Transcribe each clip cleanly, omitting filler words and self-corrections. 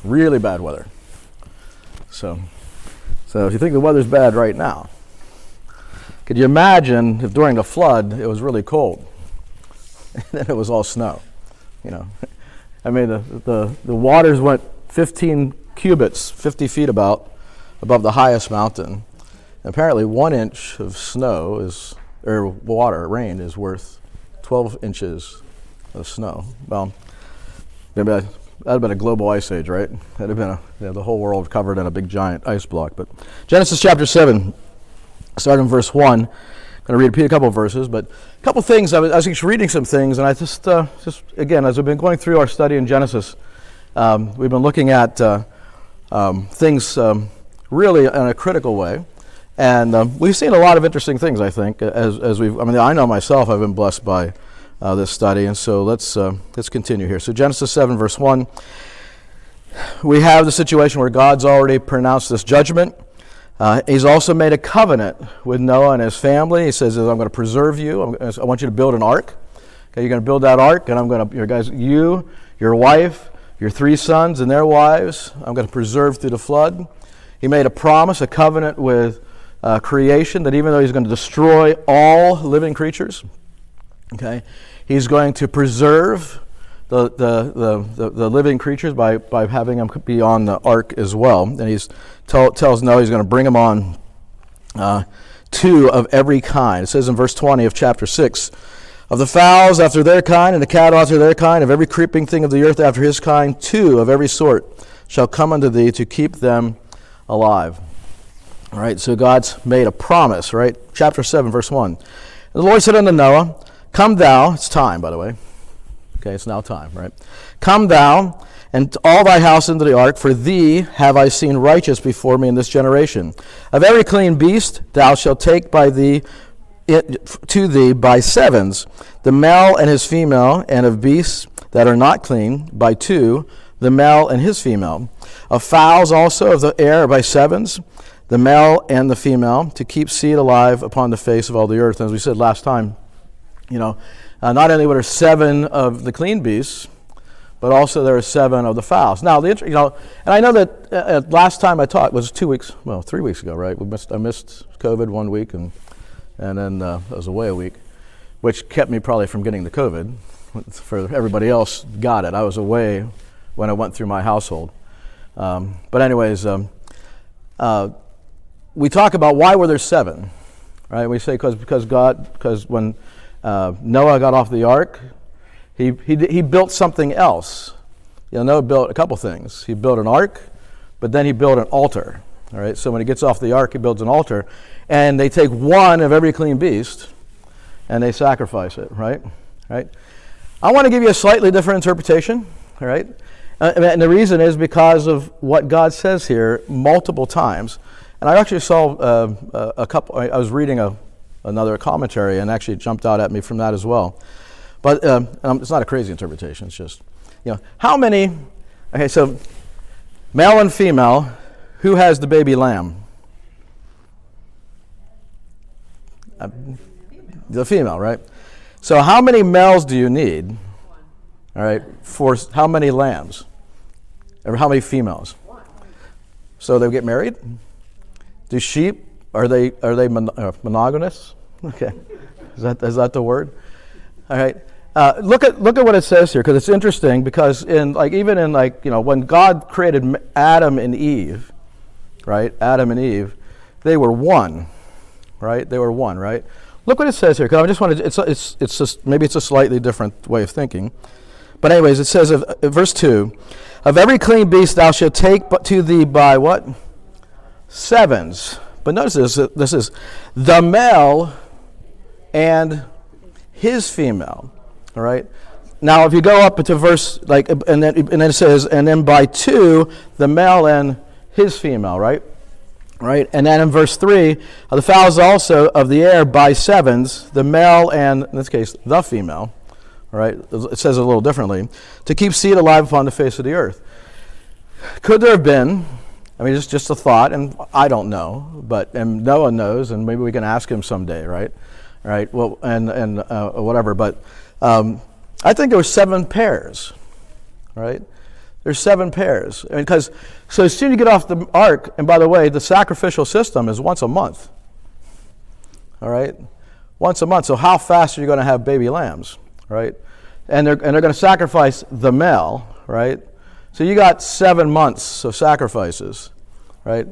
really bad weather. So if you think the weather's bad right now, could you imagine if during the flood it was really cold and then it was all snow? I mean, the waters went 15 cubits, 50 feet about, above the highest mountain. Apparently 1 inch of snow rain is worth 12 inches of snow. Well, that'd have been a global ice age, right? That'd have been the whole world covered in a big giant ice block. But Genesis chapter 7, starting in verse 1. I'm going to repeat a couple of verses, but a couple of things. I was just reading some things, and I just again, as we've been going through our study in Genesis, we've been looking at things really in a critical way. And we've seen a lot of interesting things, I think, I know myself, I've been blessed by this study, and so let's continue here. So Genesis 7, verse 1, we have the situation where God's already pronounced this judgment. He's also made a covenant with Noah and his family. He says, I'm going to preserve you. I want you to build an ark. Okay, you're going to build that ark, and I'm going to, you, your wife, your 3 sons and their wives, I'm going to preserve through the flood. He made a promise, a covenant with creation, that even though he's going to destroy all living creatures, okay, he's going to preserve the living creatures by having them be on the ark as well. And he's tells Noah he's going to bring them on 2 of every kind. It says in verse 20 of chapter 6, of the fowls after their kind, and the cattle after their kind, of every creeping thing of the earth after his kind, 2 of every sort shall come unto thee to keep them alive. All right, so God's made a promise, right? Chapter 7, verse 1. And the Lord said unto Noah, come thou, it's time, by the way. Okay, it's now time, right? Come thou, and all thy house into the ark, for thee have I seen righteous before me in this generation. Of every clean beast thou shalt take by thee to thee by 7s, the male and his female, and of beasts that are not clean by 2, the male and his female. Of fowls also of the air by 7s, the male and the female, to keep seed alive upon the face of all the earth. And as we said last time, not only were there 7 of the clean beasts, but also there are 7 of the fowls. Now, and I know that last time I taught was 3 weeks ago, right? I missed COVID 1 week, and then I was away a week, which kept me probably from getting the COVID. For everybody else got it. I was away when I went through my household. But anyways, we talk about why were there 7, right? We say because when Noah got off the ark, he built something else. Noah built a couple things. He built an ark, but then he built an altar. All right. So when he gets off the ark, he builds an altar, and they take 1 of every clean beast, and they sacrifice it. Right. Right. I want to give you a slightly different interpretation. All right. And the reason is because of what God says here multiple times. And I actually saw a couple. I was reading another commentary, and actually it jumped out at me from that as well. But it's not a crazy interpretation. It's just, how many? Okay, so male and female. Who has the baby lamb? The female, right? So how many males do you need? All right, for how many lambs? Or how many females? So they get married? Do sheep, are they monogamous? Okay, is that the word? All right, look at what it says here, because it's interesting. Because when God created Adam and Eve, right? Adam and Eve, they were one, right? They were one, right? Look what it says here, because I just wanted. It's just maybe it's a slightly different way of thinking, but anyways, it says verse 2, of every clean beast thou shalt take to thee by what? 7s. But notice this is the male and his female. All right. Now, if you go up to verse and then it says, and then by 2 the male and his female. Right. Right. And then in verse 3, the fowls also of the air by 7s, the male and in this case the female. All right. It says it a little differently, to keep seed alive upon the face of the earth. Could there have been? I mean, it's just a thought, and I don't know, and Noah knows, and maybe we can ask him someday, right? Right. Well, and whatever. But I think there were 7 pairs, right? There's 7 pairs. I mean, so as soon as you get off the ark, and by the way, the sacrificial system is once a month. All right? Once a month. So how fast are you going to have baby lambs? Right? And they're going to sacrifice the male, right? So you got 7 months of sacrifices, right?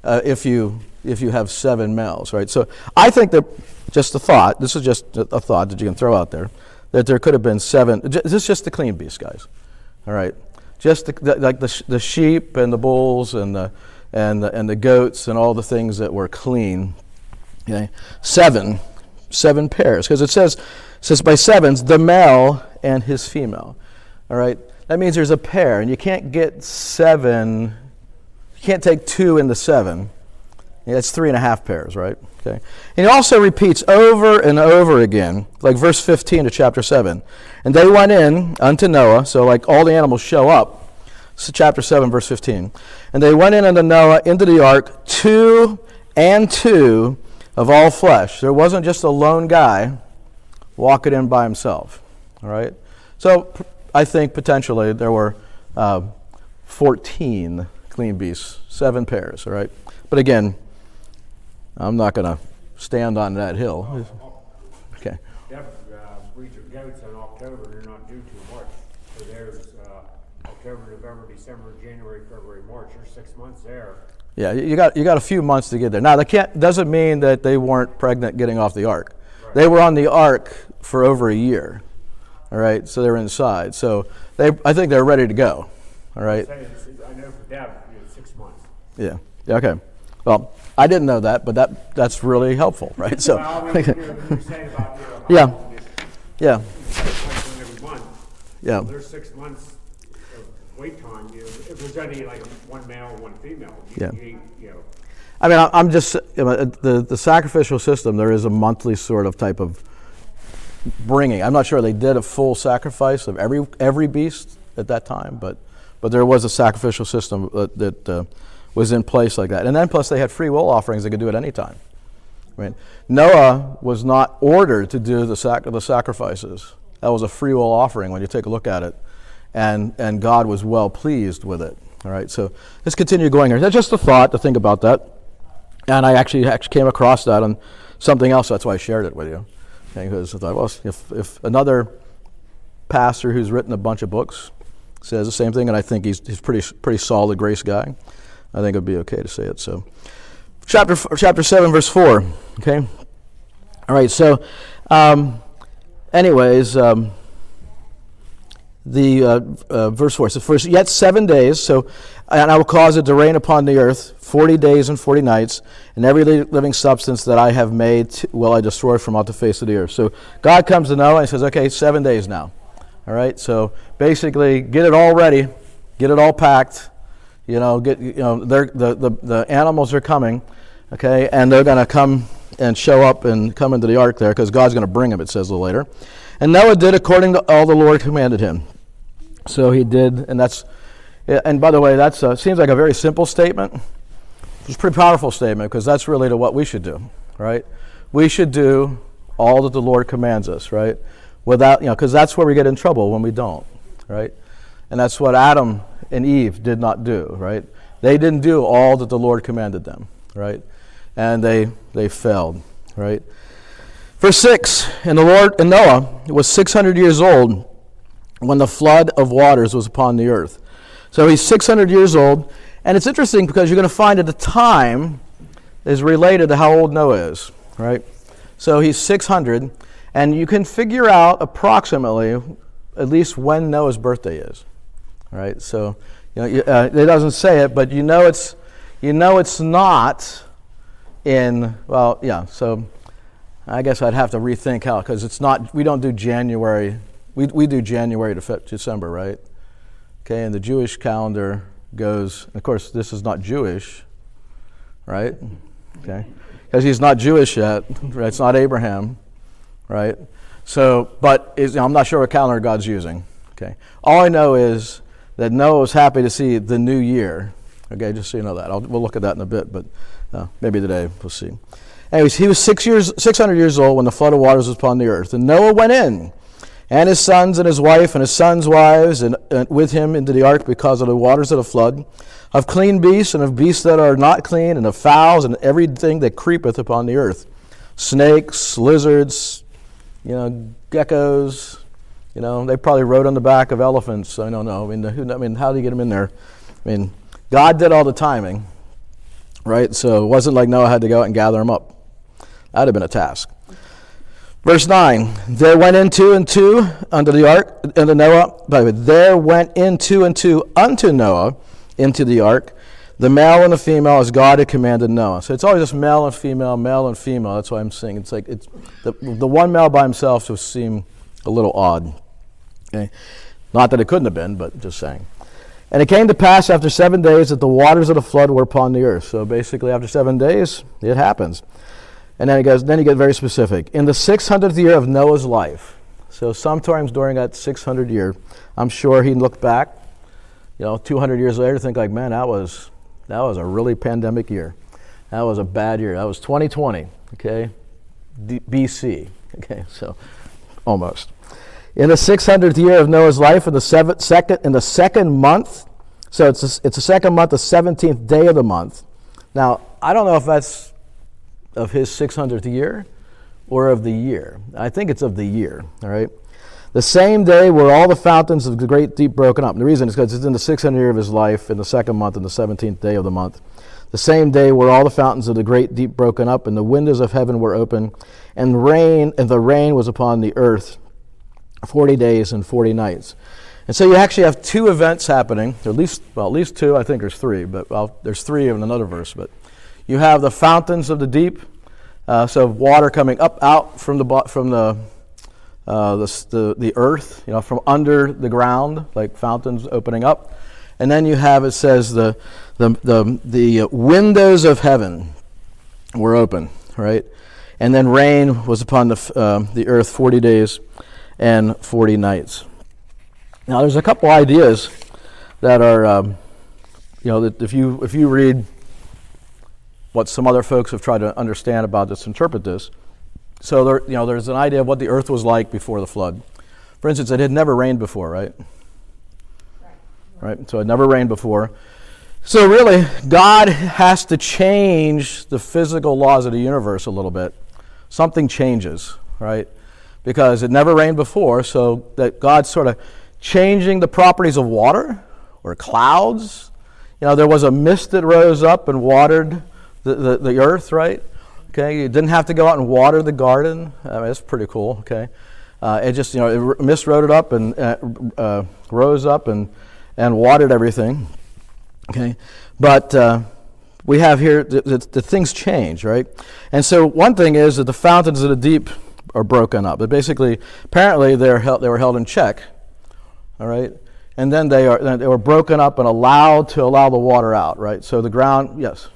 If you have 7 males, right? So I think that just a thought. This is just a thought that you can throw out there, that there could have been 7. This is just the clean beasts, guys. All right, just like the sheep and the bulls and the goats and all the things that were clean. Okay, 7 pairs, because it says by sevens the male and his female. All right, that means there's a pair, and you can't get 7. You can't take 2 into 7. Yeah, that's 3.5 pairs, right? Okay. And he also repeats over and over again, like verse 15 of chapter 7. And they went in unto Noah, so like all the animals show up. So chapter 7, verse 15. And they went in unto Noah into the ark, 2 and 2 of all flesh. There wasn't just a lone guy walking in by himself. All right? So I think potentially there were 14 clean beasts, 7 pairs, all right? But again, I'm not going to stand on that hill. Okay. Breed your goats in October, you're not due too much. So there's October, November, December, January, February, March. You're 6 months there. Yeah, you got a few months to get there. Now, doesn't mean that they weren't pregnant getting off the ark. Right. They were on the ark for over a year. All right, so they're inside. So I think they're ready to go. All right. I know for Deb, 6 months. Yeah. Okay. Well, I didn't know that, but that's really helpful, right? So. Well, you're saying about, yeah. Yeah. Every month. Yeah. There's 6 months of wait time. If there's only like one male and one female, I mean, I'm just the sacrificial system. There is a monthly sort of type of bringing. I'm not sure they did a full sacrifice of every beast at that time, but there was a sacrificial system that was in place like that. And then plus they had free will offerings they could do at any time. Right? Noah was not ordered to do the sacrifices. That was a free will offering when you take a look at it, and God was well pleased with it. All right, so let's continue going here. That's just a thought to think about that, and I actually came across that on something else. That's why I shared it with you. Because I thought, well, if another pastor who's written a bunch of books says the same thing, and I think he's pretty solid grace guy, I think it would be okay to say it. So, chapter 7, verse 4. Okay. All right. So, anyways, verse 4. So, first, yet 7 days. So, and I will cause it to rain upon the earth 40 days and 40 nights, and every living substance that I have made will I destroy from out the face of the earth. So God comes to Noah and says, okay, 7 days now. All right, so basically get it all ready, get it all packed. The animals are coming, okay, and they're going to come and show up and come into the ark there because God's going to bring them, it says a little later. And Noah did according to all the Lord commanded him. So he did, and by the way, that seems like a very simple statement. It's a pretty powerful statement because that's really what we should do, right? We should do all that the Lord commands us, right? Without, because that's where we get in trouble when we don't, right? And that's what Adam and Eve did not do, right? They didn't do all that the Lord commanded them, right? And they failed, right? Verse 6, and Noah was 600 years old when the flood of waters was upon the earth. So he's 600 years old, and it's interesting because you're going to find that the time is related to how old Noah is, right? So he's 600, and you can figure out approximately at least when Noah's birthday is, right? So it doesn't say it, but it's not in, well, yeah. So I guess I'd have to rethink how, because it's not. We don't do January. We do January to December, right? Okay, and the Jewish calendar goes, of course, this is not Jewish, right? Okay, because he's not Jewish yet, right? It's not Abraham, right? So, but I'm not sure what calendar God's using, okay? All I know is that Noah was happy to see the new year, okay, just so you know that. We'll look at that in a bit, but maybe today, we'll see. Anyways, he was 600 years old when the flood of waters was upon the earth, and Noah went in, and his sons and his wife and his sons' wives, and with him into the ark because of the waters of the flood, of clean beasts and of beasts that are not clean, and of fowls and everything that creepeth upon the earth, snakes, lizards, geckos. They probably rode on the back of elephants. I don't know. How do you get them in there? God did all the timing, right? So it wasn't like Noah had to go out and gather them up. That'd have been a task. Verse 9, there went in two and two unto the ark, unto Noah. By the way, there went in two and two unto Noah into the ark, the male and the female, as God had commanded Noah. So it's always just male and female, male and female. That's why I'm saying it's like the one male by himself would seem a little odd. Okay, not that it couldn't have been, but just saying. And it came to pass after 7 days that the waters of the flood were upon the earth. So basically, after 7 days, it happens. And then he goes. Then you get very specific. In the 600th year of Noah's life. So sometimes during that 600 year, I'm sure he looked back, 200 years later, think like, man, that was a really pandemic year. That was a bad year. That was 2020. Okay, BC. Okay, so almost. In the 600th year of Noah's life, in the second month, so it's the second month, the 17th day of the month. Now, I don't know if that's of his 600th year or of the year. I think it's of the year, all right? The same day were all the fountains of the great deep broken up. And the reason is because it's in the 600th year of his life, in the second month, in the 17th day of the month. The same day were all the fountains of the great deep broken up, and the windows of heaven were open, and the rain was upon the earth 40 days and 40 nights. And so you actually have two events happening, at least two. I think there's three, but there's three in another verse. But you have the fountains of the deep, so water coming up out from the earth, from under the ground, like fountains opening up, and then you have, it says, the windows of heaven were open, right? And then rain was upon the earth 40 days and 40 nights. Now, there's a couple ideas that are, that if you read what some other folks have tried to understand about this, interpret this. So there's an idea of what the earth was like before the flood. For instance, it had never rained before, right? Right. So it never rained before. So really, God has to change the physical laws of the universe a little bit. Something changes, right? Because it never rained before, so that God's sort of changing the properties of water or clouds. There was a mist that rose up and watered the earth, right? Okay, you didn't have to go out and water the garden. That's pretty cool. Okay, it just mist rose up and rose up and watered everything. Okay, but we have here the things change, right? And so one thing is that the fountains of the deep are broken up. But basically, apparently they were held in check. All right, and then they were broken up and allowed to allow the water out. Right. So the ground, yes.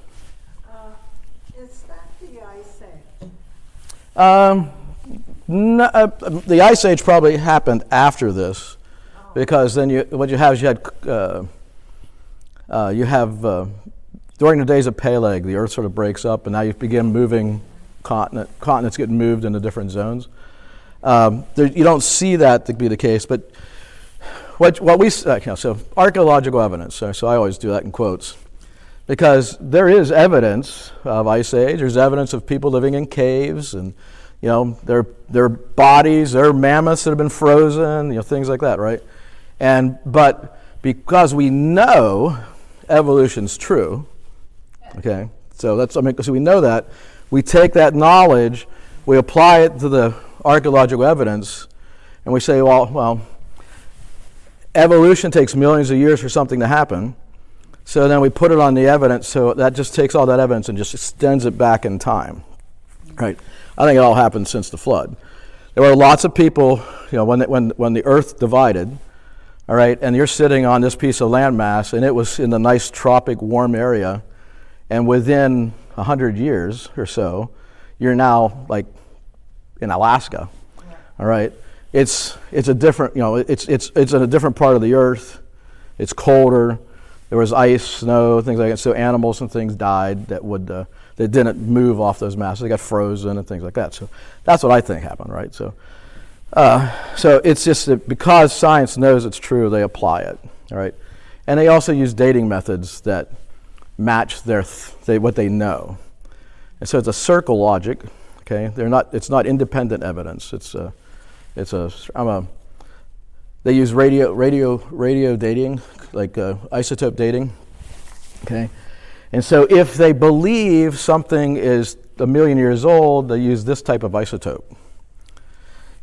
Is that the Ice Age? No, the Ice Age probably happened after this, because then you have during the days of Peleg, the earth sort of breaks up, and now you begin moving continents getting moved into different zones. You don't see that to be the case, but what we so archaeological evidence. So I always do that in quotes, because there is evidence of Ice Age. There's evidence of people living in caves, and their bodies, their mammoths that have been frozen, things like that, right? But because we know evolution's true, okay. So so we know that. We take that knowledge, we apply it to the archaeological evidence, and we say, well, evolution takes millions of years for something to happen. So then we put it on the evidence, so that just takes all that evidence and just extends it back in time, right? I think it all happened since the flood. There were lots of people, when the earth divided, all right, and you're sitting on this piece of landmass, and it was in the nice tropic warm area, and within 100 years or so, you're now like in Alaska, all right? It's a different, it's in a different part of the earth. It's colder. There was ice, snow, things like that. So animals and things died that didn't move off those masses. They got frozen and things like that. So that's what I think happened, right? So So it's just that because science knows it's true, they apply it, all right? And they also use dating methods that match what they know. And so it's a circle logic, okay? It's not independent evidence. They use radio dating, like isotope dating, okay? And so if they believe something is 1 million years old, they use this type of isotope.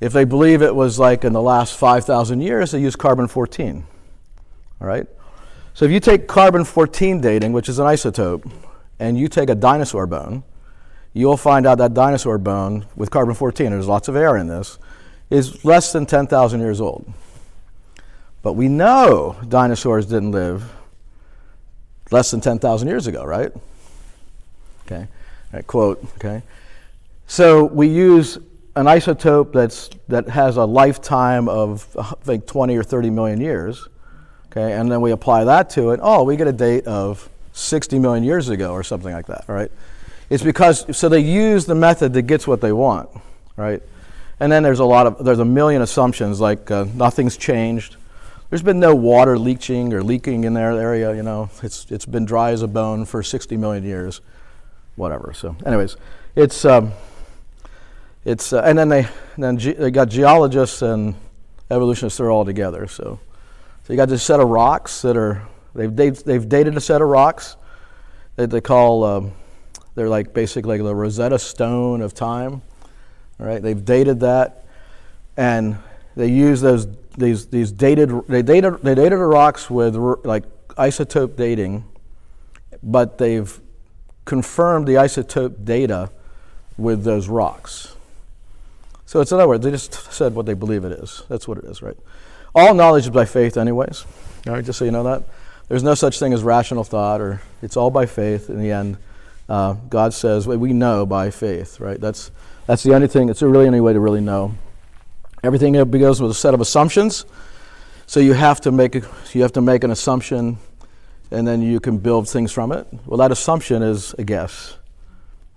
If they believe it was like in the last 5,000 years, they use carbon-14, all right? So if you take carbon-14 dating, which is an isotope, and you take a dinosaur bone, you'll find out that dinosaur bone with carbon-14, there's lots of air in this, is less than 10,000 years old. But we know dinosaurs didn't live less than 10,000 years ago, right? Okay, all right, quote, okay? So we use an isotope that has a lifetime of, I think, 20 or 30 million years, okay? And then we apply that to it. Oh, we get a date of 60 million years ago or something like that, right? It's because, so they use the method that gets what they want, right? And then there's a million assumptions, like nothing's changed. There's been no water leaching or leaking in their area, you know. It's been dry as a bone for 60 million years, whatever. So anyways, and then they got geologists and evolutionists that are all together. So you got this set of rocks they've dated a set of rocks that they call they're like basically the Rosetta Stone of time. All right, they've dated that, and they use these dated the rocks with like isotope dating, but they've confirmed the isotope data with those rocks. So it's, in other words, they just said what they believe it is. That's what it is, right? All knowledge is by faith anyways, all right, just so you know that. There's no such thing as rational thought, or it's all by faith in the end. God says we know by faith, right? That's the only thing, it's really any way to really know. Everything goes with a set of assumptions. So you have to make an assumption, and then you can build things from it. Well, that assumption is a guess.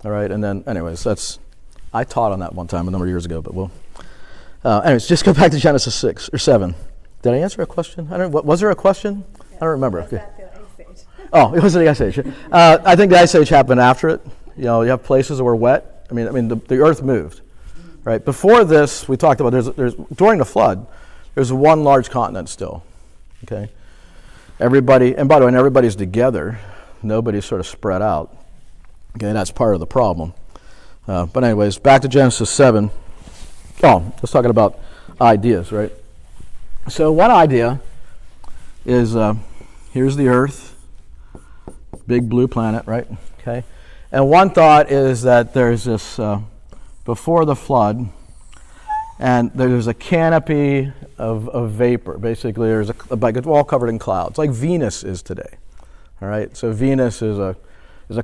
All right, and then anyways, I taught on that one time a number of years ago, but anyways, just go back to Genesis 6 or 7. Did I answer a question? Was there a question? I don't remember. Was that the Ice Age? Oh, it was the Ice Age. I think the Ice Age happened after it. You know, you have places that were wet. I mean, the earth moved, right? Before this, we talked about there's during the flood, there's one large continent still, okay? Everybody, and by the way, everybody's together. Nobody's sort of spread out. Okay, that's part of the problem. But anyways, back to Genesis 7. Oh, let's talk about ideas, right? So one idea is here's the earth, big blue planet, right? Okay. And one thought is that there's this, before the flood, and there's a canopy of vapor. Basically, there's like it's all covered in clouds, like Venus is today. All right, so Venus is a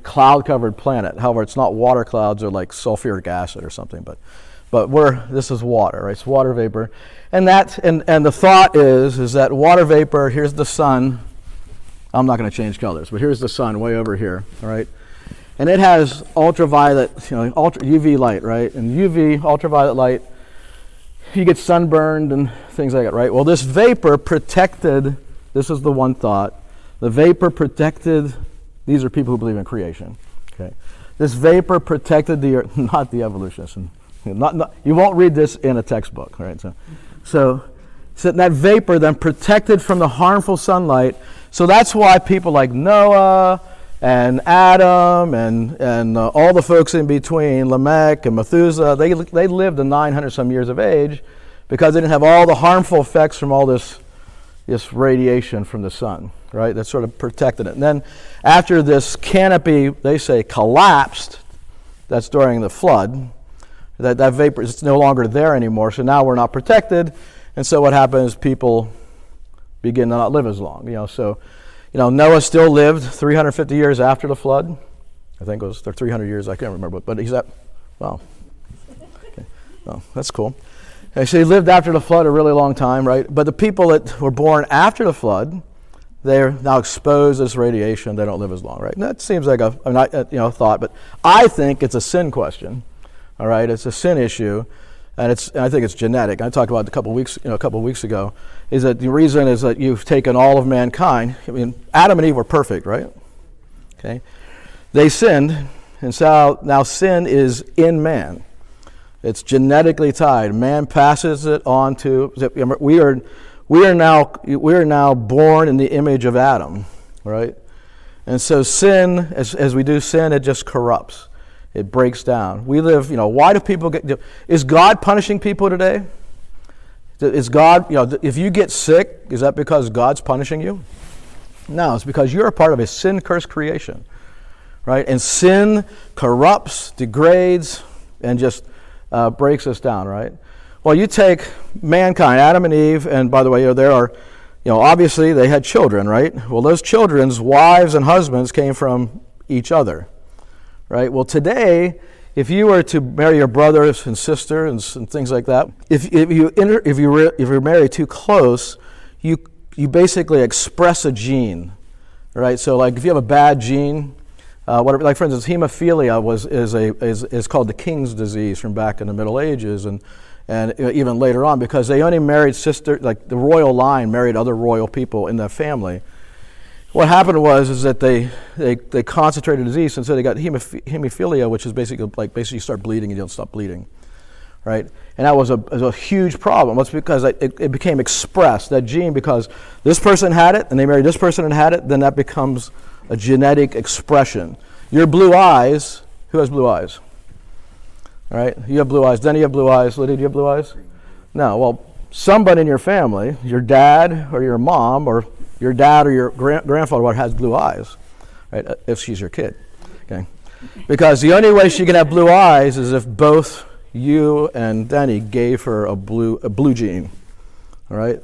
cloud-covered planet. However, it's not water clouds or like sulfuric acid or something, but this is water, right? It's water vapor, and the thought is that water vapor. Here's the sun. I'm not going to change colors, but here's the sun way over here. All right. And it has ultraviolet, UV light, right? And UV, ultraviolet light, you get sunburned and things like that, right? Well, this vapor protected, this is the one thought, the vapor protected, these are people who believe in creation, okay? This vapor protected the earth, not the evolutionists. You won't read this in a textbook, right? So that vapor then protected from the harmful sunlight. So that's why people like Noah and Adam and all the folks in between, Lamech and Methuselah, they lived to 900 some years of age because they didn't have all the harmful effects from all this radiation from the sun, right? That sort of protected it. And then after this canopy, they say, collapsed, that's during the flood, that vapor is no longer there anymore, so now we're not protected, and so what happens, people begin to not live as long, so Noah still lived 350 years after the flood. I think it was 300 years, I can't remember, but he's at, wow. Okay. Well, that's cool. Okay, so he lived after the flood a really long time, right? But the people that were born after the flood, they're now exposed to this radiation, they don't live as long, right? And that seems like a thought, but I think it's a sin question, all right? It's a sin issue. and I think it's genetic. I talked about it a couple weeks ago. Is that the reason is that you've taken all of mankind. I mean, Adam and Eve were perfect, right? Okay, they sinned, and so now sin is in man. It's genetically tied. Man passes it on to. We are now born in the image of Adam, right? And so sin, as we do sin, it just corrupts. It breaks down. We live, why do people is God punishing people today? Is God, if you get sick, is that because God's punishing you? No, it's because you're a part of a sin-cursed creation, right? And sin corrupts, degrades, and just breaks us down, right? Well, you take mankind, Adam and Eve, and by the way, there are, obviously they had children, right? Well, those children's wives and husbands came from each other, right? Well, today, if you were to marry your brothers and sister and things like that, if you're married too close, you basically express a gene, right? So, like if you have a bad gene, whatever, like for instance, hemophilia is called the king's disease from back in the Middle Ages, and even later on, because they only married like the royal line married other royal people in that family. What happened was that they concentrated disease, and so they got hemophilia, which is basically you start bleeding and you don't stop bleeding, right? And that was a huge problem. It's because it became expressed, that gene, because this person had it and they married this person and had it, then that becomes a genetic expression. Your blue eyes, who has blue eyes? All right, you have blue eyes. Denny, you have blue eyes. Lydia, do you have blue eyes? No, well, somebody in your family, your dad or your mom or your dad or your grandfather has blue eyes, right? If she's your kid, okay? Because the only way she can have blue eyes is if both you and Denny gave her a blue gene, all right?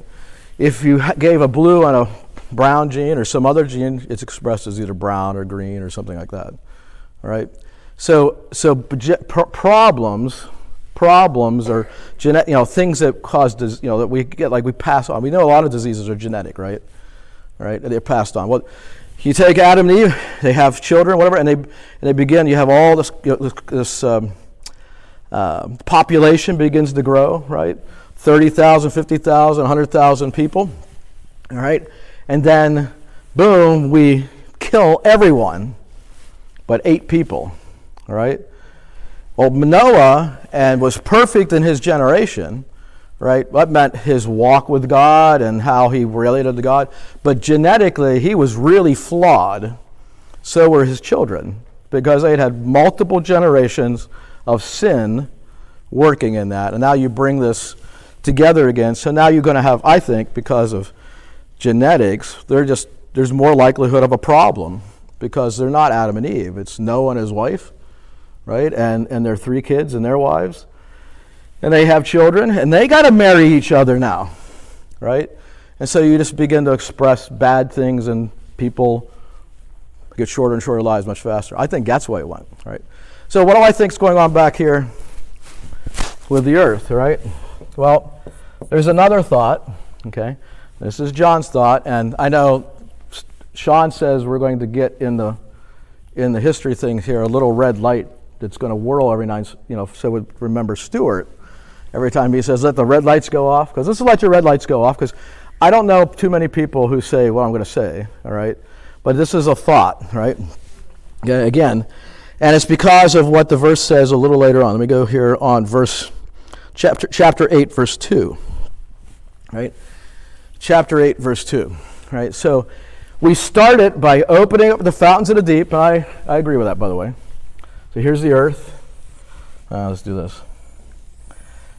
If you gave a blue and a brown gene or some other gene, it's expressed as either brown or green or something like that, all right? So problems are genetic, things that cause that we get, like we pass on. We know a lot of diseases are genetic, right? Right? They're passed on. Well, you take Adam and Eve, they have children, whatever, and they begin. You have all this population begins to grow, right? 30,000, 50,000, 100,000 people, all right? And then, boom, we kill everyone but 8 people. All right. Well, Noah was perfect in his generation, right? That meant his walk with God and how he related to God. But genetically, he was really flawed. So were his children, because they had multiple generations of sin working in that. And now you bring this together again. So now you're going to have, I think, because of genetics, there's more likelihood of a problem, because they're not Adam and Eve. It's Noah and his wife, right? And their 3 kids and their wives. And they have children, and they got to marry each other now, right? And so you just begin to express bad things, and people get shorter and shorter lives much faster. I think that's why it went, right? So what do I think is going on back here with the earth, right? Well, there's another thought, okay? This is John's thought, and I know Sean says we're going to get in the history things here a little red light that's going to whirl every night, so we remember Stuart every time he says, let the red lights go off, because this will let your red lights go off, because I don't know too many people who say what I'm going to say, all right? But this is a thought, right? Again, and it's because of what the verse says a little later on. Let me go here on chapter 8, verse 2, right? Chapter 8, verse 2, right? So we start it by opening up the fountains of the deep, and I agree with that, by the way. So here's the earth. Let's do this.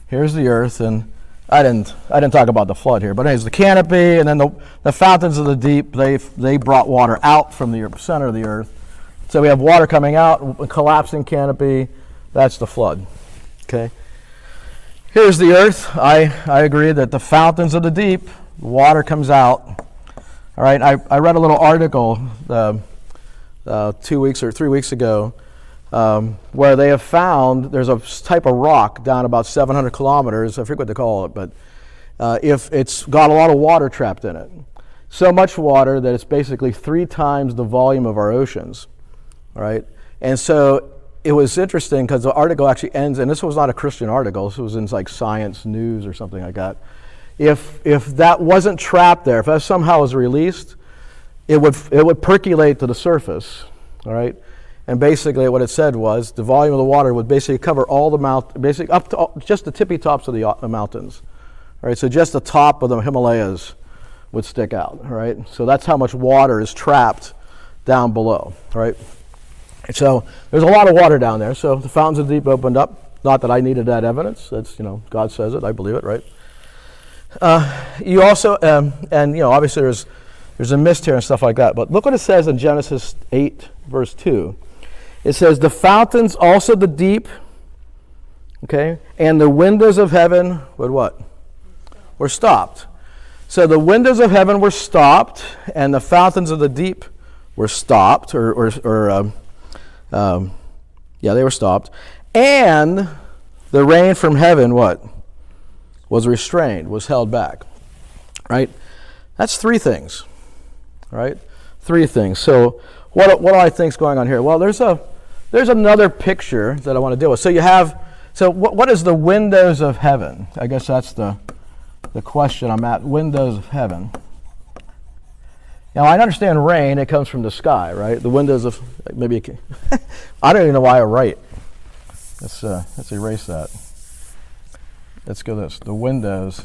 Here's the earth, and I didn't talk about the flood here, but anyways, the canopy, and then the fountains of the deep. They brought water out from the center of the earth. So we have water coming out, a collapsing canopy. That's the flood. Okay. Here's the earth. I agree that the fountains of the deep, water comes out. All right, I read a little article 2 weeks or 3 weeks ago where they have found there's a type of rock down about 700 kilometers, I forget what they call it, but if it's got a lot of water trapped in it. So much water that it's basically 3 times the volume of our oceans, all right? And so it was interesting because the article actually ends, and this was not a Christian article. This was in like Science News or something like that. If that wasn't trapped there, if that somehow was released, it would percolate to the surface, all right? And basically what it said was the volume of the water would basically cover all the basically up to just the tippy tops of the mountains, all right? So just the top of the Himalayas would stick out, all right? So that's how much water is trapped down below, all right? And so there's a lot of water down there. So the fountains of the deep opened up. Not that I needed that evidence. That's, God says it. I believe it, right? You also, and obviously there's a mist here and stuff like that. But look what it says in Genesis 8, verse 2. It says, the fountains also the deep, okay, and the windows of heaven would what? Were stopped. So the windows of heaven were stopped, and the fountains of the deep were stopped, they were stopped. And the rain from heaven, what? Was restrained, was held back, right? That's three things, right? Three things. So what do I think is going on here? Well, there's another picture that I want to deal with. So what is the windows of heaven? I guess that's the question I'm at. Windows of heaven. Now, I understand rain, it comes from the sky, right? The windows of, I don't even know why I write. Let's erase that. Let's go this. The windows,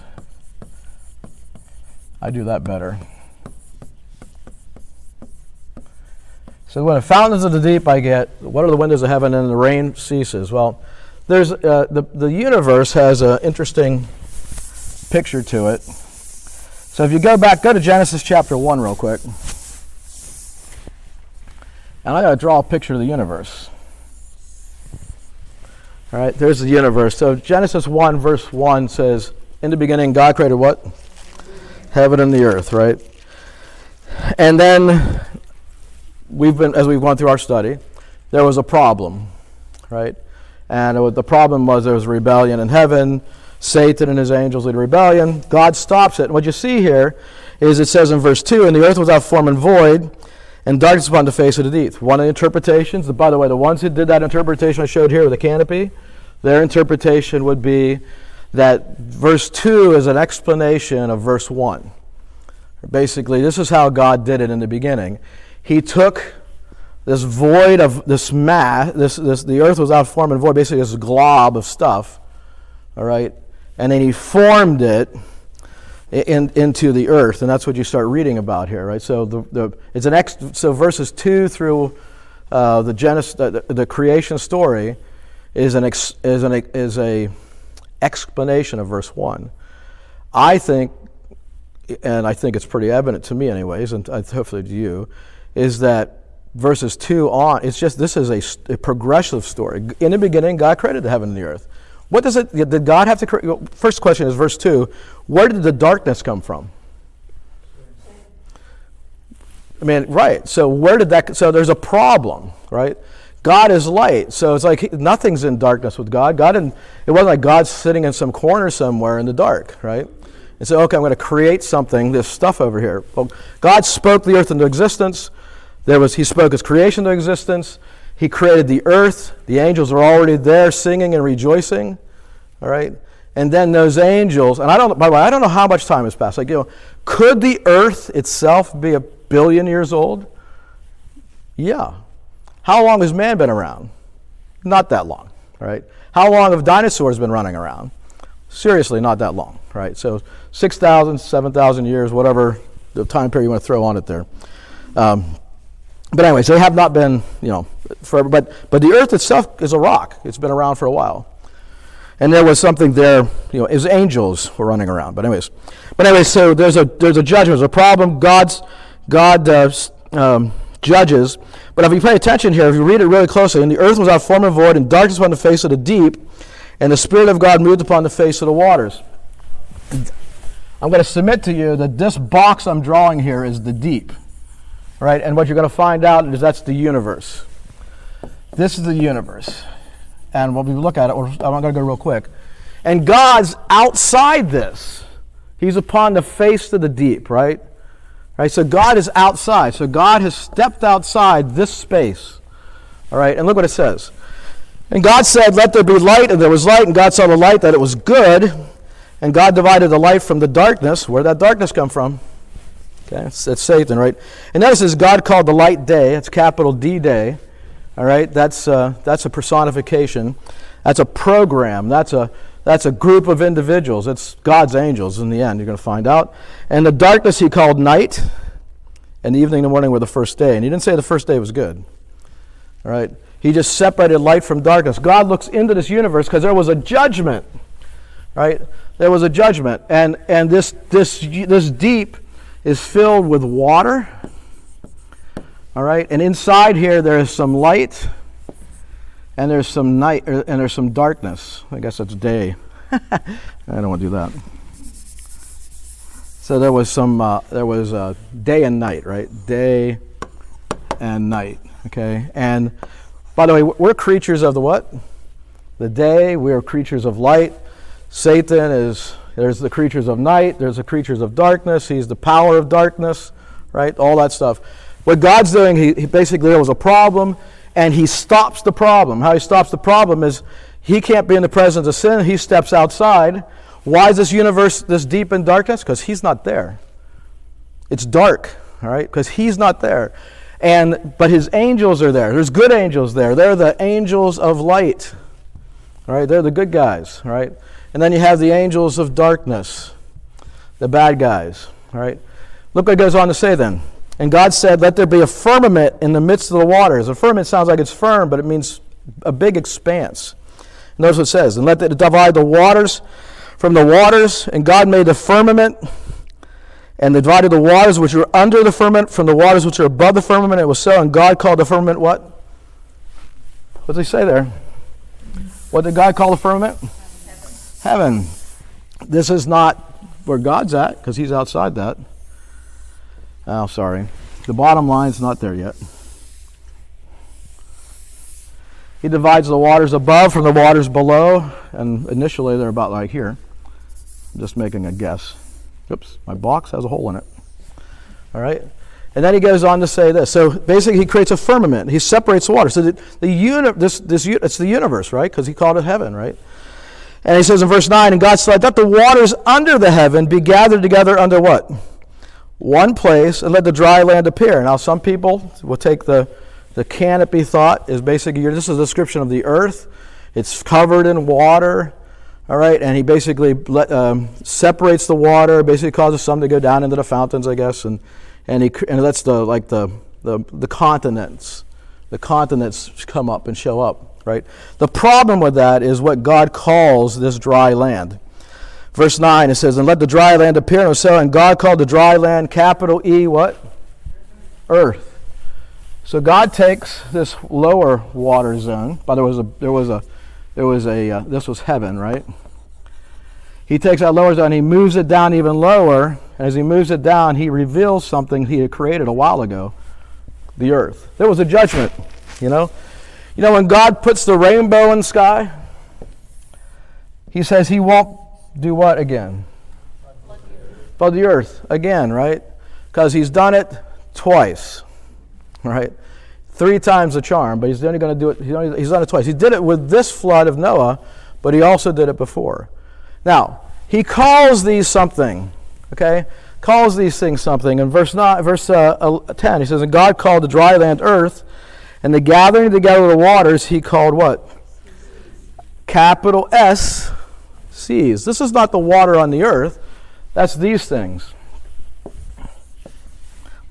I do that better. So when the fountains of the deep I get, what are the windows of heaven, and the rain ceases? Well, there's the universe has an interesting picture to it. So if you go to Genesis chapter 1 real quick. And I got to draw a picture of the universe. All right, there's the universe. So Genesis 1 verse 1 says, in the beginning God created what? Heaven and the earth, right? And then as we've gone through our study, there was a problem, right? And the problem was there was rebellion in heaven. Satan and his angels lead rebellion. God stops it. And what you see here is it says in verse 2, and the earth was without form and void, and darkness upon the face of the deep. One of the interpretations, by the way, the ones who did that interpretation I showed here with the canopy, their interpretation would be that verse 2 is an explanation of verse 1. Basically, this is how God did it in the beginning. He took this void of this mass, the earth was without form and void, basically this glob of stuff, all right? And then he formed it into the earth, and that's what you start reading about here, right? So so verses 2 through the creation story is a explanation of verse 1. I think it's pretty evident to me, anyways, and hopefully to you, is that verses 2 on, this is a progressive story. In the beginning, God created the heaven and the earth. What did God have to create? First question is verse 2. Where did the darkness come from? Right. So so there's a problem, right? God is light. So it's like nothing's in darkness with God. It wasn't like God's sitting in some corner somewhere in the dark, right? And so, okay, I'm going to create something, this stuff over here. Well, God spoke the earth into existence. He spoke his creation into existence. He created the earth. The angels are already there singing and rejoicing. All right? And then those angels, and by the way, I don't know how much time has passed. Could the earth itself be 1 billion years old? Yeah. How long has man been around? Not that long, right? How long have dinosaurs been running around? Seriously, not that long, right? So 6,000, 7,000 years, whatever the time period you want to throw on it there. But anyways, they have not been, forever. But the earth itself is a rock. It's been around for a while. And there was something there, as angels were running around. But anyways, so there's a judgment, there's a problem. God judges. But if you pay attention here, if you read it really closely, and the earth was without form and void, and darkness upon the face of the deep, and the Spirit of God moved upon the face of the waters. I'm going to submit to you that this box I'm drawing here is the deep. Right? And what you're going to find out is that's the universe. This is the universe. And when we look at it, I'm going to go real quick. And God's outside this. He's upon the face of the deep, right? Right? So God is outside. So God has stepped outside this space. All right? And look what it says. And God said, let there be light, and there was light, and God saw the light that it was good, and God divided the light from the darkness. Where did that darkness come from? Okay, it's Satan, right? And notice this, God called the light day. It's capital D day. All right, that's a personification. That's a program. That's a group of individuals. It's God's angels in the end, you're going to find out. And the darkness he called night, and the evening and the morning were the first day. And he didn't say the first day was good. All right, he just separated light from darkness. God looks into this universe because there was a judgment, right? There was a judgment, and this deep is filled with water. All right, and inside here there is some light, and there's some night, and there's some darkness. I guess it's day. I don't want to do that. So there was day and night, right? Day and night. Okay, and by the way, we're creatures of the what? The day. We are creatures of light. Satan there's the creatures of night. There's the creatures of darkness. He's the power of darkness, right? All that stuff. What God's doing, he basically, there was a problem, and he stops the problem. How he stops the problem is he can't be in the presence of sin. He steps outside. Why is this universe this deep in darkness? Because he's not there. It's dark, all right? Because he's not there. But his angels are there. There's good angels there. They're the angels of light, all right? They're the good guys, all right? And then you have the angels of darkness, the bad guys, all right? Look what it goes on to say then. And God said, let there be a firmament in the midst of the waters. A firmament sounds like it's firm, but it means a big expanse. Notice what it says. And let it divide the waters from the waters. And God made the firmament and divided the waters which were under the firmament from the waters which are above the firmament. It was so. And God called the firmament what? What does he say there? What did God call the firmament? Heaven. This is not where God's at, because he's outside that. Oh, sorry. The bottom line's not there yet. He divides the waters above from the waters below, and initially they're about like here. I'm just making a guess. Oops, my box has a hole in it. All right? And then he goes on to say this. So basically he creates a firmament. He separates the water. So it's the universe, right? Because he called it heaven, right? And he says in verse 9, and God said, let the waters under the heaven be gathered together under what? One place, and let the dry land appear. Now, some people will take the canopy thought is basically, this is a description of the earth. It's covered in water, all right? And he basically separates the water, basically causes some to go down into the fountains, I guess, and lets the continents. The continents come up and show up, right? The problem with that is what God calls this dry land. Verse 9, it says, and let the dry land appear, and so, and God called the dry land, capital E, what? Earth. So God takes this lower water zone. By the way, this was heaven, right? He takes that lower zone, he moves it down even lower, and as he moves it down, he reveals something he had created a while ago, the earth. There was a judgment, you know? You know, when God puts the rainbow in the sky, he says he won't do what again? Flood the earth again, right? Because he's done it twice, right? 3 times the charm, but he's only going to do it. He's done it twice. He did it with this flood of Noah, but he also did it before. Now he calls these something, okay? Calls these things something. In verse 10, he says, "And God called the dry land earth, and the gathering together of the waters he called what? Capital S." Seas. This is not the water on the earth. That's these things.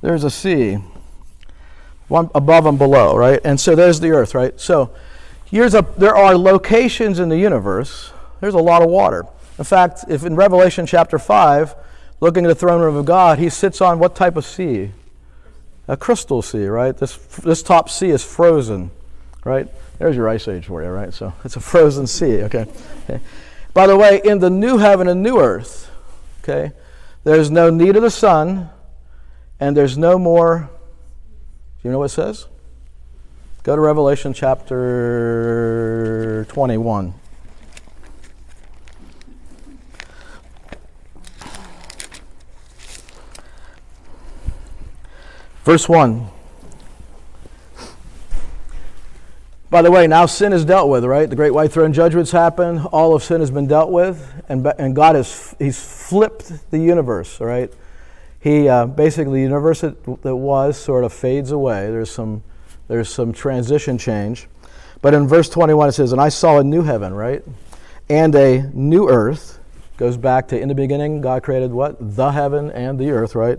There's a sea, one above and below, right? And so there's the earth, right? So there are locations in the universe. There's a lot of water. In fact, if in Revelation chapter 5, looking at the throne room of God, he sits on what type of sea? A crystal sea, right? This top sea is frozen, right? There's your ice age for you, right? So it's a frozen sea, okay? By the way, in the new heaven and new earth, okay, there's no need of the sun, and there's no more, do you know what it says? Go to Revelation chapter 21. Verse 1. By the way, now sin is dealt with, right? The great white throne judgment's happened. All of sin has been dealt with, and God he's flipped the universe, right? He basically, the universe that was sort of fades away. There's some transition change. But in verse 21 it says, and I saw a new heaven, right? And a new earth. Goes back to in the beginning, God created what? The heaven and the earth, right?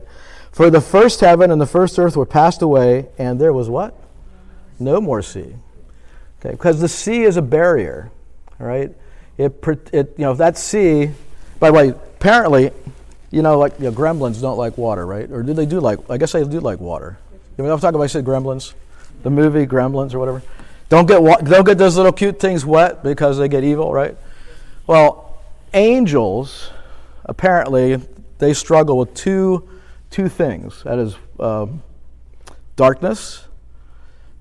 For the first heaven and the first earth were passed away, and there was what? No more sea. Okay, because the sea is a barrier, right? That sea, by the way, apparently, gremlins don't like water, right? Or do they do like, I guess they do like water. You know what I'm talking about? I said gremlins, the movie Gremlins or whatever. Don't get those little cute things wet because they get evil, right? Well, angels, apparently, they struggle with two things. That is darkness.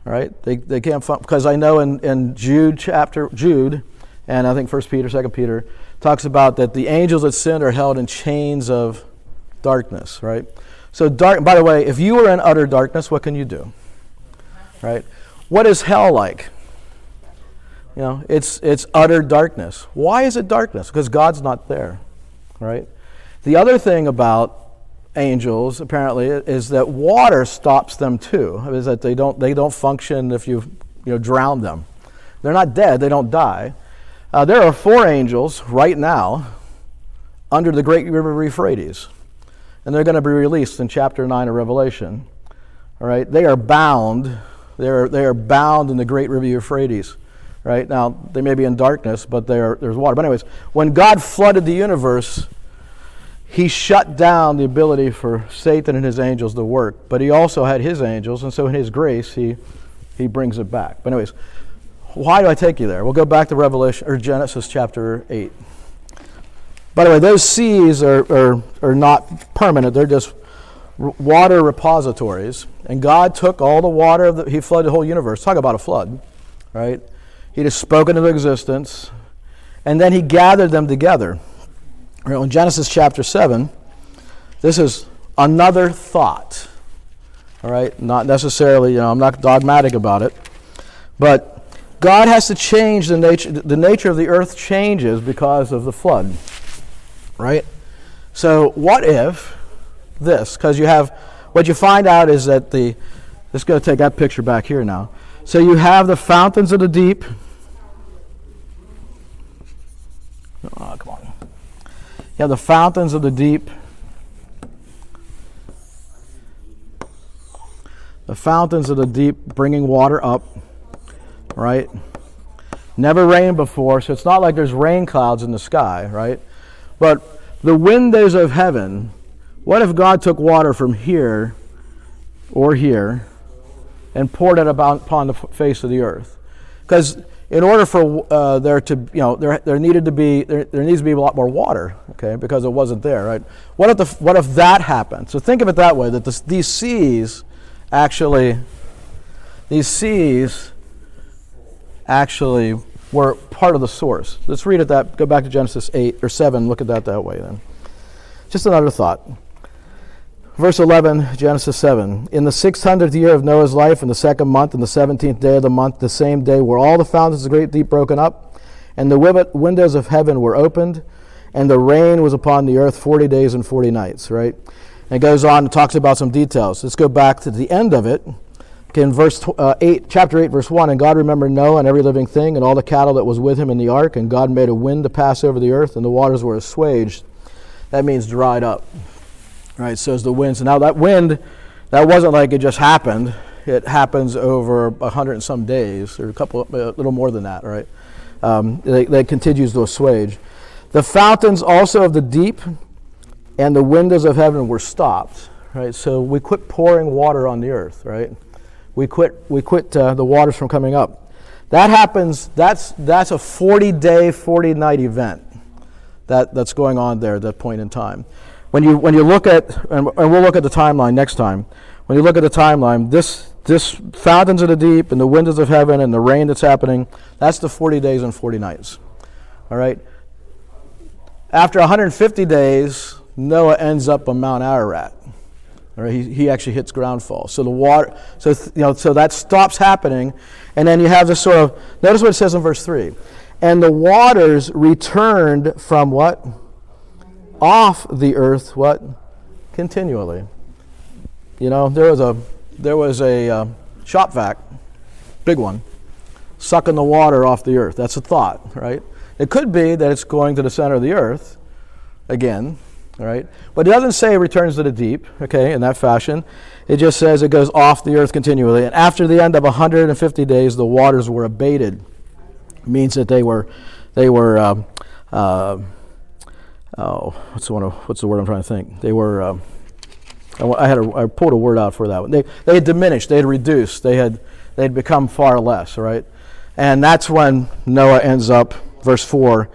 All right, they can't because I know in Jude, and I think 1 Peter, 2 Peter, talks about that the angels that sin are held in chains of darkness, right? So by the way, if you are in utter darkness, what can you do? Right? What is hell like? It's utter darkness. Why is it darkness? Because God's not there, right? The other thing about angels apparently is that water stops them too. Is that they don't function if you drown them. They're not dead. They don't die. There are 4 angels right now under the great river Euphrates, and they're going to be released in chapter 9 of Revelation. All right, they are bound. They are bound in the great river Euphrates. Right now, they may be in darkness, but there's water. But anyways, when God flooded the universe, He shut down the ability for Satan and his angels to work, but He also had His angels, and so in His grace, He brings it back. But anyways, why do I take you there? We'll go back to Revelation or Genesis chapter 8. By the way, those seas are not permanent; they're just water repositories. And God took all the water He flooded the whole universe. Talk about a flood, right? He just spoke into existence, and then He gathered them together. In Genesis chapter 7, this is another thought, all right? Not necessarily, I'm not dogmatic about it, but God has to change the nature of the earth changes because of the flood, right? So what if this, because what you find out is that let's go take that picture back here now. So you have the fountains of the deep. Oh, come on. You have the fountains of the deep. The fountains of the deep bringing water up, right? Never rained before, so it's not like there's rain clouds in the sky, right? But the windows of heaven, what if God took water from here or here and poured it upon the face of the earth? Because in order for there needs to be a lot more water, okay? Because it wasn't there, right? What if that happened? So think of it that way: that these seas actually were part of the source. Let's read it. Go back to Genesis 8 or 7. Look at that way then. Just another thought. Verse 11, Genesis 7. In the 600th year of Noah's life, in the 2nd month, in the 17th day of the month, the same day were all the fountains of the great deep broken up, and the windows of heaven were opened, and the rain was upon the earth 40 days and 40 nights, right? And it goes on and talks about some details. Let's go back to the end of it. Okay, in chapter 8, verse 1, and God remembered Noah and every living thing, and all the cattle that was with him in the ark, and God made a wind to pass over the earth, and the waters were assuaged. That means dried up. Right, so it's the winds. And now that wind, that wasn't like it just happened. It happens over 100 and some days, or a little more than that, right? That continues to assuage. The fountains also of the deep and the windows of heaven were stopped, right? So we quit pouring water on the earth, right? We quit the waters from coming up. That happens. That's a 40-day, 40-night event that's going on there at that point in time. When you look at, and we'll look at the timeline next time. When you look at the timeline, this fountains of the deep and the windows of heaven and the rain that's happening, that's the 40 days and 40 nights. All right. After 150 days, Noah ends up on Mount Arrrgggh. All right, he actually hits groundfall. So the water, so that stops happening, and then you have this sort of. Notice what it says in verse 3, and the waters returned from what? Off the earth, what? Continually. There was a shop vac, big one, sucking the water off the earth. That's a thought, right? It could be that it's going to the center of the earth again, right? But it doesn't say it returns to the deep, okay, in that fashion. It just says it goes off the earth continually. And after the end of 150 days, the waters were abated. It means that they were what's the word I'm trying to think? They were, I pulled a word out for that one. They had diminished, they had reduced, they had become far less, right? And that's when Noah ends up, verse 4,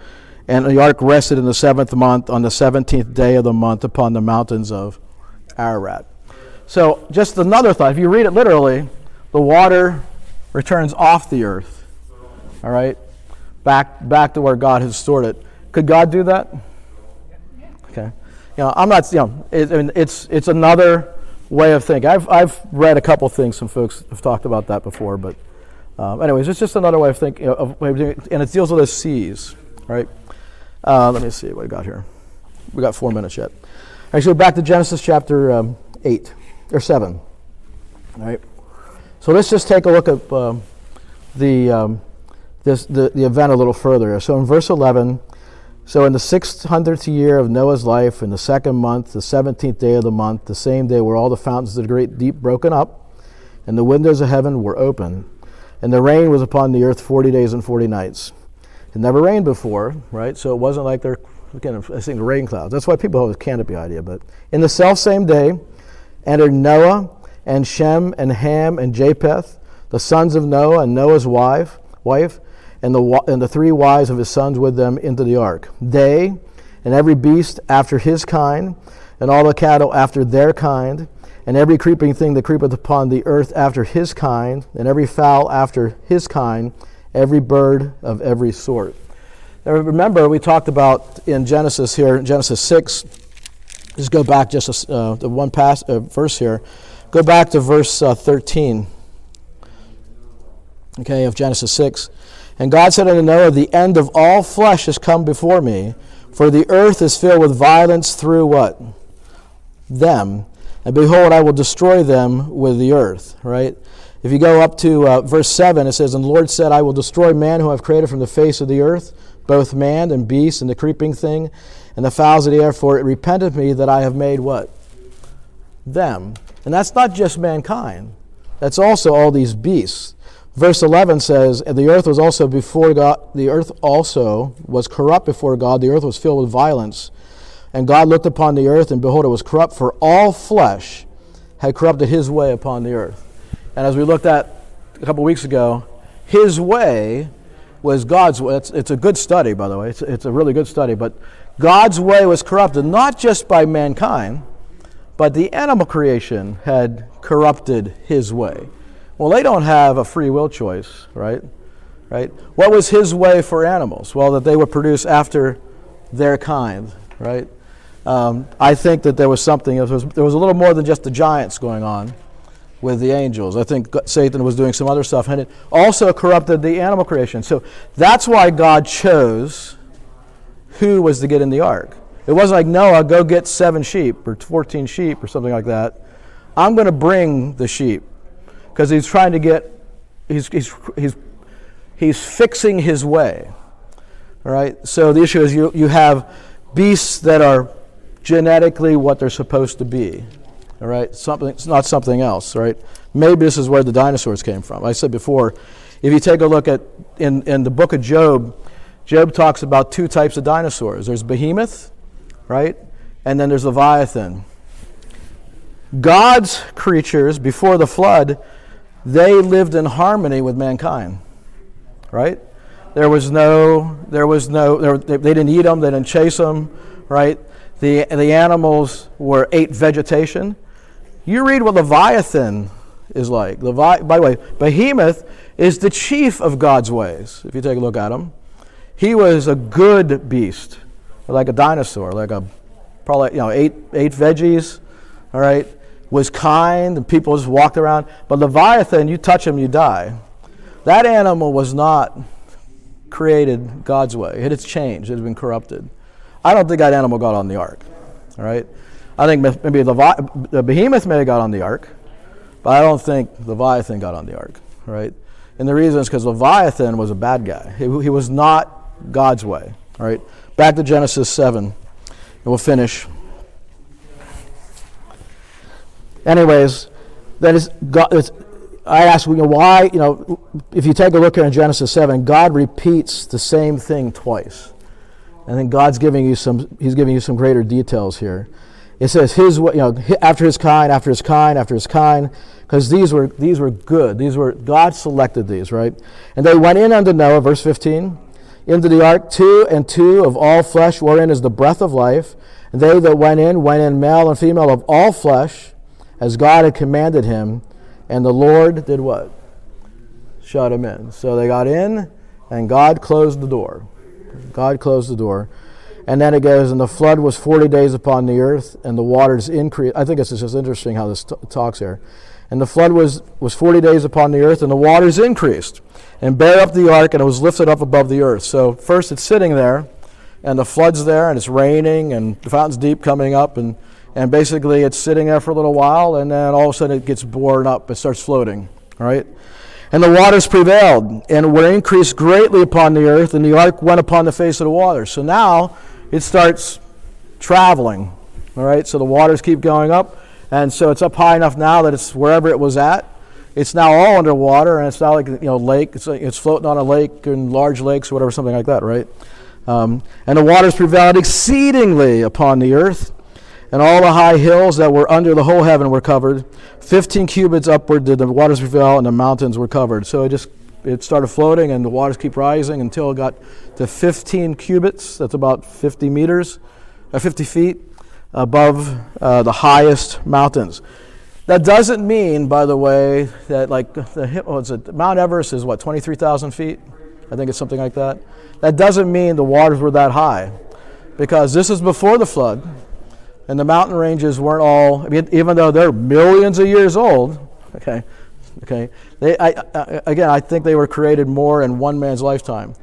and the ark rested in the 7th month on the 17th day of the month upon the mountains of Arrrgggh. So just another thought, if you read it literally, the water returns off the earth, all right, back to where God has stored it. Could God do that? Okay. I'm not, it's another way of thinking. I've read a couple things, some folks have talked about that before, but anyways, it's just another way of thinking, and it deals with the seas, right? Let me see what we got here. We got 4 minutes yet. All right, so back to Genesis chapter 8, or 7, all right? So let's just take a look at the event a little further. So in verse 11, so in the 600th year of Noah's life, in the 2nd month, the 17th day of the month, the same day were all the fountains of the great deep broken up, and the windows of heaven were open, and the rain was upon the earth 40 days and 40 nights. It never rained before, right? So it wasn't like they're, again, I think the rain clouds. That's why people have this canopy idea. But in the selfsame day entered Noah and Shem and Ham and Japheth, the sons of Noah, and Noah's wife, and the 3 wives of his sons with them into the ark. They and every beast after his kind, and all the cattle after their kind, and every creeping thing that creepeth upon the earth after his kind, and every fowl after his kind, every bird of every sort. Now remember, we talked about in Genesis here, in Genesis 6, just go back just the one verse here. Go back to verse 13, okay, of Genesis 6. And God said unto Noah, the end of all flesh is come before me, for the earth is filled with violence through what? Them. And behold, I will destroy them with the earth, right? If you go up to verse 7, it says, and the Lord said, I will destroy man whom I have created from the face of the earth, both man and beast, and the creeping thing, and the fowls of the air, for it repenteth me that I have made what? Them. And that's not just mankind. That's also all these beasts. Verse 11 says, and the earth was also before God, the earth also was corrupt before God, the earth was filled with violence. And God looked upon the earth, and behold, it was corrupt, for all flesh had corrupted his way upon the earth. And as we looked at a couple weeks ago, his way was God's way. It's a good study, by the way. It's a really good study. But God's way was corrupted, not just by mankind, but the animal creation had corrupted his way. Well, they don't have a free will choice, right? Right? What was his way for animals? Well, that they would produce after their kind, right? I think that there was something, there was a little more than just the giants going on with the angels. I think Satan was doing some other stuff, and it also corrupted the animal creation. So that's why God chose who was to get in the ark. It wasn't like, Noah, go get 7 sheep or 14 sheep or something like that. I'm going to bring the sheep. Because he's trying to get, he's fixing his way, all right? So the issue is you have beasts that are genetically what they're supposed to be, all right? It's not something else, right? Maybe this is where the dinosaurs came from. I said before, if you take a look at, in the book of Job, Job talks about 2 types of dinosaurs. There's behemoth, right? And then there's Leviathan. God's creatures before the flood, they lived in harmony with mankind, right? They didn't eat them, they didn't chase them, right? The animals ate vegetation. You read what Leviathan is like. By the way, Behemoth is the chief of God's ways, if you take a look at him. He was a good beast, like a dinosaur, like probably ate veggies, all right? was kind, and people just walked around. But Leviathan, you touch him, you die. That animal was not created God's way. It had changed. It had been corrupted. I don't think that animal got on the ark. All right? I think maybe the behemoth may have got on the ark, but I don't think Leviathan got on the ark. Right? And the reason is because Leviathan was a bad guy. He was not God's way. All right? Back to Genesis 7, and we'll finish. Anyways, that is God. I ask, why? If you take a look here in Genesis 7, God repeats the same thing twice. I think God's giving you some. He's giving you some greater details here. It says his way, after his kind, after his kind, after his kind, because these were good. These were God selected these, right? And they went in unto Noah, verse 15, into the ark 2 and 2 of all flesh, wherein is the breath of life. And they that went in male and female of all flesh, as God had commanded him. And the Lord did what? Shut him in. So they got in, and God closed the door. God closed the door. And then it goes, and the flood was 40 days upon the earth, and the waters increased. I think it's just interesting how this talks here. And the flood was 40 days upon the earth, and the waters increased, and bare up the ark, and it was lifted up above the earth. So first it's sitting there, and the flood's there, and it's raining, and the fountain's deep coming up, and basically it's sitting there for a little while, and then all of a sudden it gets borne up, it starts floating, all right? And the waters prevailed, and were increased greatly upon the earth, and the ark went upon the face of the waters. So now it starts traveling, all right? So the waters keep going up, and so it's up high enough now that it's wherever it was at. It's now all underwater, and it's not like lake. It's floating on a lake and large lakes or whatever, something like that, right? And the waters prevailed exceedingly upon the earth, and all the high hills that were under the whole heaven were covered. 15 cubits upward did the waters prevail, and the mountains were covered. So it started floating, and the waters keep rising until it got to 15 cubits. That's about 50 meters, 50 feet above the highest mountains. That doesn't mean, by the way, that Mount Everest is 23,000 feet? I think it's something like that. That doesn't mean the waters were that high, because this is before the flood. And the mountain ranges weren't all, even though they're millions of years old, okay. I think they were created more in one man's lifetime.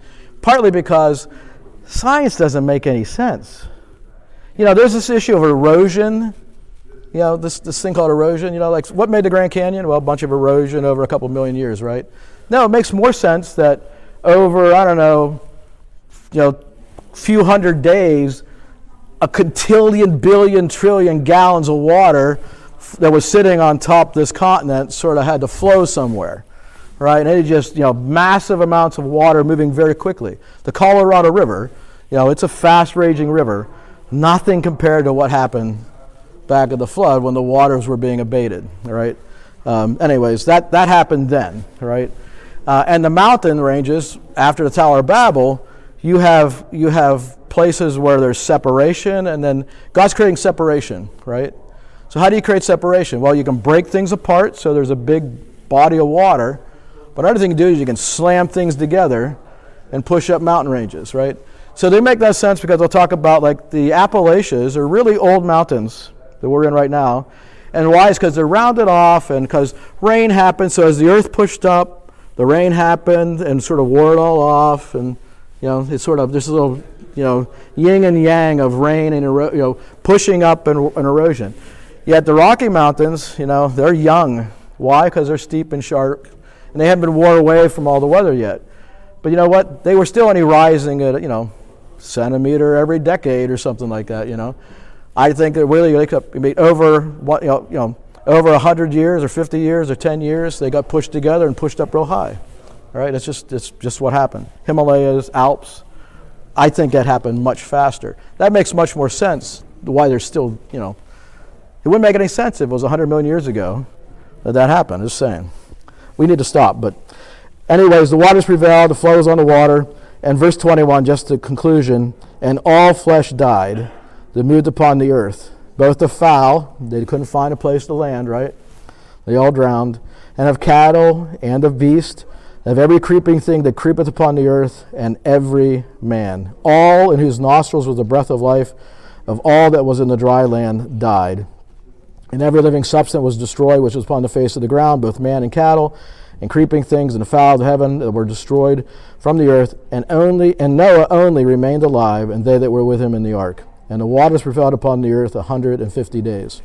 Partly because science doesn't make any sense. There's this issue of erosion, this thing called erosion, like what made the Grand Canyon? Well, a bunch of erosion over a couple million years, right? No, it makes more sense that over, few hundred days, a quintillion, billion, trillion gallons of water that was sitting on top of this continent sort of had to flow somewhere, right? And it just, massive amounts of water moving very quickly. The Colorado River, it's a fast-raging river. Nothing compared to what happened back at the flood when the waters were being abated, all right? Anyways, that happened then, right? And the mountain ranges, after the Tower of Babel, you have places where there's separation, and then God's creating separation, right? So how do you create separation? Well, you can break things apart, so there's a big body of water, but another thing you do is you can slam things together and push up mountain ranges, right? So they make that sense because they'll talk about the Appalachians are really old mountains that we're in right now. And why? Is because they're rounded off, and because rain happened, so as the earth pushed up, the rain happened and sort of wore it all off, and it's sort of this little yin and yang of rain and pushing up and erosion. Yet the Rocky Mountains, they're young. Why? Because they're steep and sharp, and they haven't been worn away from all the weather yet. But you know what? They were still only rising at centimeter every decade or something like that. I think that really they could be over over 100 years or 50 years or 10 years, they got pushed together and pushed up real high. All right, it's just what happened. Himalayas, Alps. I think that happened much faster. That makes much more sense why there's still, it wouldn't make any sense if it was 100 million years ago that happened. Just saying. We need to stop. But anyways, the waters prevailed, the flow was on the water. And verse 21, just the conclusion, and all flesh died that moved upon the earth. Both the fowl, they couldn't find a place to land, right? They all drowned. And of cattle and of beast, of every creeping thing that creepeth upon the earth, and every man. All in whose nostrils was the breath of life, of all that was in the dry land, died. And every living substance was destroyed, which was upon the face of the ground, both man and cattle, and creeping things, and the fowl of heaven that were destroyed from the earth. And Noah only remained alive, and they that were with him in the ark. And the waters prevailed upon the earth 150 days.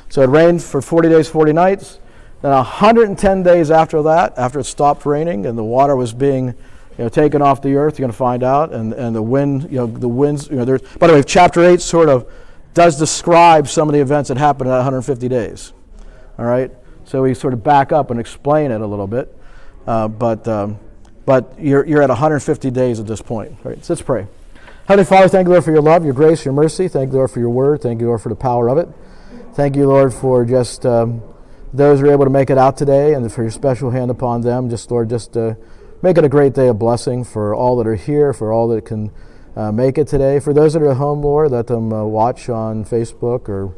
So it rained for 40 days, 40 nights. Then 110 days after that, after it stopped raining and the water was being taken off the earth, you're going to find out, and the wind, the winds, there's, by the way, chapter 8 sort of does describe some of the events that happened in that 150 days. All right? So we sort of back up and explain it a little bit. But you're at 150 days at this point. All right? So let's pray. Heavenly Father, thank you, Lord, for your love, your grace, your mercy. Thank you, Lord, for your word. Thank you, Lord, for the power of it. Thank you, Lord, for just those who are able to make it out today and for your special hand upon them. Just, Lord, make it a great day of blessing for all that are here, for all that can make it today. For those that are at home, Lord, let them watch on Facebook or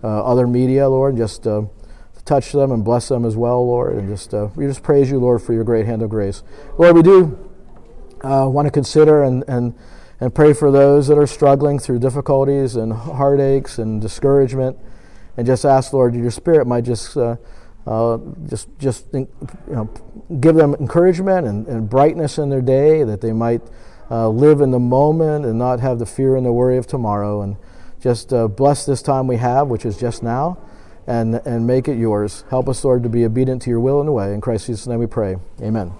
other media, Lord. Just touch them and bless them as well, Lord. And we just praise you, Lord, for your great hand of grace. Lord, we do want to consider and pray for those that are struggling through difficulties and heartaches and discouragement. And just ask, Lord, your Spirit might just give them encouragement and brightness in their day, that they might live in the moment and not have the fear and the worry of tomorrow. And just bless this time we have, which is just now, and make it yours. Help us, Lord, to be obedient to your will and way. In Christ Jesus' name we pray. Amen.